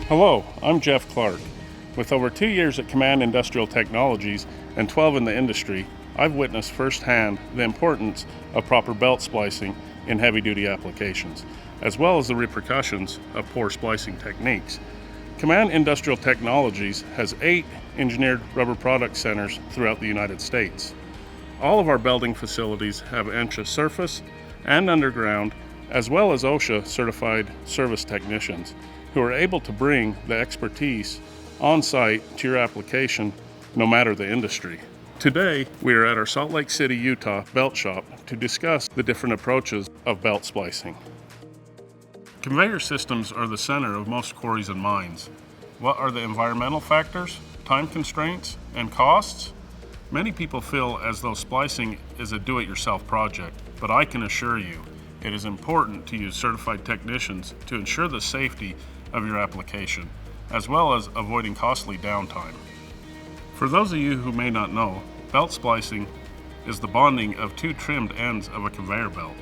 Hello, I'm Jeff Clark. With over 2 years at Kaman Industrial Technologies and 12 in the industry, I've witnessed firsthand the importance of proper belt splicing in heavy-duty applications, as well as the repercussions of poor splicing techniques. Kaman Industrial Technologies has 8 engineered rubber product centers throughout the United States. All of our belting facilities have ENCHA surface and underground, as well as OSHA certified service technicians who are able to bring the expertise on site to your application no matter the industry. Today, we are at our Salt Lake City, Utah belt shop to discuss the different approaches of belt splicing. Conveyor systems are the center of most quarries and mines. What are the environmental factors, time constraints, and costs? Many people feel as though splicing is a do-it-yourself project, but I can assure you it is important to use certified technicians to ensure the safety of your application, as well as avoiding costly downtime. For those of you who may not know, belt splicing is the bonding of 2 trimmed ends of a conveyor belt.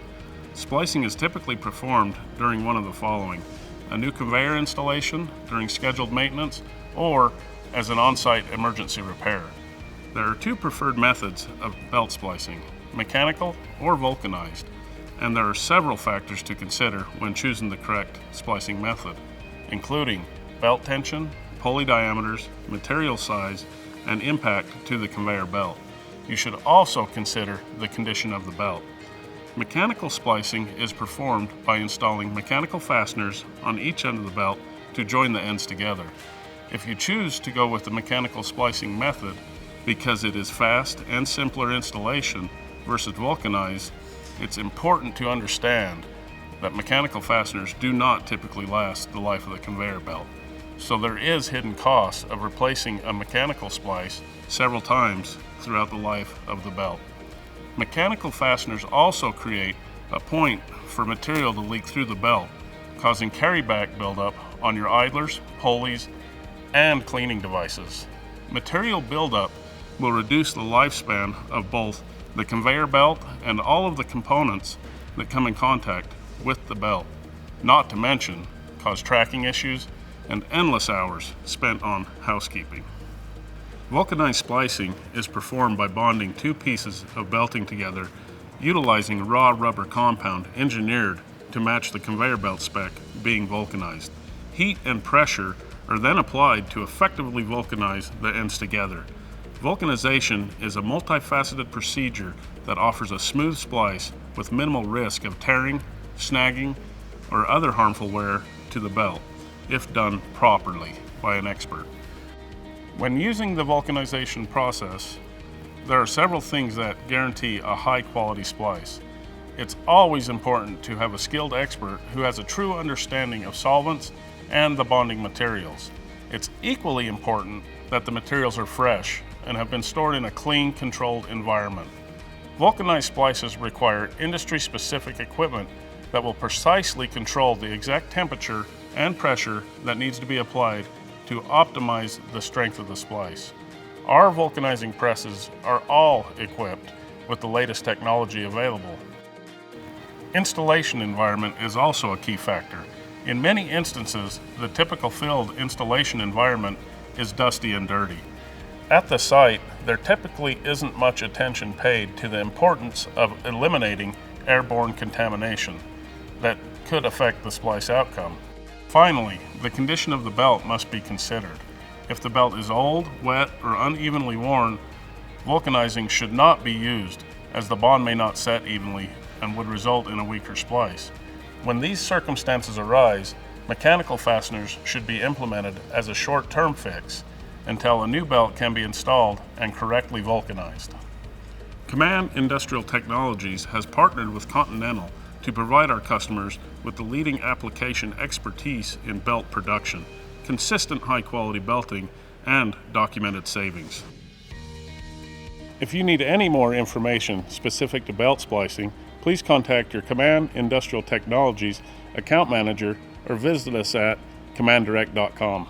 Splicing is typically performed during one of the following: a new conveyor installation, during scheduled maintenance, or as an on-site emergency repair. There are 2 preferred methods of belt splicing: mechanical or vulcanized, and there are several factors to consider when choosing the correct splicing method, including belt tension, pulley diameters, material size, and impact to the conveyor belt. You should also consider the condition of the belt. Mechanical splicing is performed by installing mechanical fasteners on each end of the belt to join the ends together. If you choose to go with the mechanical splicing method because it is fast and simpler installation versus vulcanized, it's important to understand that mechanical fasteners do not typically last the life of the conveyor belt. So there is hidden cost of replacing a mechanical splice several times throughout the life of the belt. Mechanical fasteners also create a point for material to leak through the belt, causing carryback buildup on your idlers, pulleys, and cleaning devices. Material buildup will reduce the lifespan of both the conveyor belt and all of the components that come in contact with the belt, not to mention cause tracking issues and endless hours spent on housekeeping. Vulcanized splicing is performed by bonding 2 pieces of belting together utilizing raw rubber compound engineered to match the conveyor belt spec being vulcanized. Heat and pressure are then applied to effectively vulcanize the ends together. Vulcanization is a multifaceted procedure that offers a smooth splice with minimal risk of tearing, snagging, or other harmful wear to the belt, if done properly by an expert. When using the vulcanization process, there are several things that guarantee a high-quality splice. It's always important to have a skilled expert who has a true understanding of solvents and the bonding materials. It's equally important that the materials are fresh and have been stored in a clean, controlled environment. Vulcanized splices require industry-specific equipment that will precisely control the exact temperature and pressure that needs to be applied to optimize the strength of the splice. Our vulcanizing presses are all equipped with the latest technology available. Installation environment is also a key factor. In many instances, the typical field installation environment is dusty and dirty. At the site, there typically isn't much attention paid to the importance of eliminating airborne contamination that could affect the splice outcome. Finally, the condition of the belt must be considered. If the belt is old, wet, or unevenly worn, vulcanizing should not be used, as the bond may not set evenly and would result in a weaker splice. When these circumstances arise, mechanical fasteners should be implemented as a short-term fix until a new belt can be installed and correctly vulcanized. Kaman Industrial Technologies has partnered with Continental to provide our customers with the leading application expertise in belt production, consistent high-quality belting, and documented savings. If you need any more information specific to belt splicing, please contact your Kaman Industrial Technologies account manager or visit us at kamandirect.com.